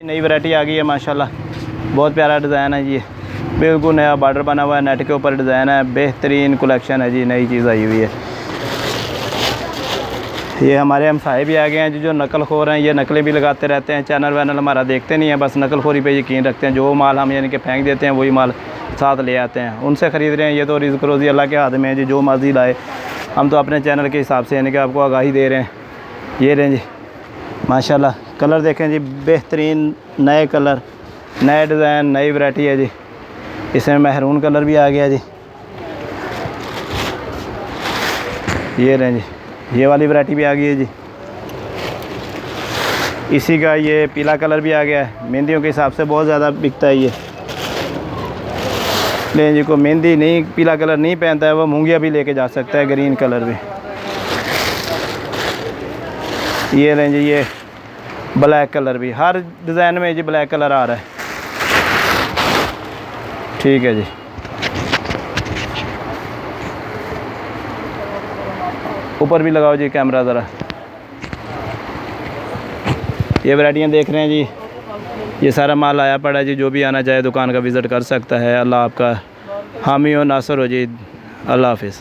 नई वैरायटी आ गई है माशाल्लाह, बहुत प्यारा डिज़ाइन है जी। बिल्कुल नया बॉर्डर बना हुआ है, नेट के ऊपर डिज़ाइन है, बेहतरीन कलेक्शन है जी, नई चीज़ आई हुई है। ये हमारे हमसाए भी आ गए हैं जी, जो नकल खोर हैं, ये नकलें भी लगाते रहते हैं। चैनल वैनल हमारा देखते नहीं है, बस नकल खोरी पे यकीन रखते हैं। जो माल हम यानी कि फेंक देते हैं वही माल साथ ले आते हैं, उनसे ख़रीद रहे हैं। ये तो रिज़्क़ रोज़ी अल्लाह के हाथ में है जी, जो मर्ज़ी लाए। हम तो अपने चैनल के हिसाब से यानी कि आपको आगाही दे रहे हैं। ये रहें जी माशाल्लाह, कलर देखें जी, बेहतरीन नए कलर, नए डिज़ाइन, नई वैरायटी है जी। इसमें महरून कलर भी आ गया जी। ये रहें जी, ये वाली वैरायटी भी आ गई है जी। इसी का ये पीला कलर भी आ गया है, मेहंदियों के हिसाब से बहुत ज़्यादा बिकता है ये। लेकिन जी को मेहंदी नहीं, पीला कलर नहीं पहनता है, वो मूंगिया भी लेके जा सकता है, ग्रीन कलर भी। ये लें जी, ये ब्लैक कलर भी, हर डिज़ाइन में जी ब्लैक कलर आ रहा है। ठीक है जी, ऊपर भी लगाओ जी कैमरा ज़रा। ये वैरायटियाँ देख रहे हैं जी, ये सारा माल आया पड़ा है जी। जो भी आना चाहे दुकान का विज़िट कर सकता है। अल्लाह आपका हामी और नासर हो जी। अल्लाह हाफिज़।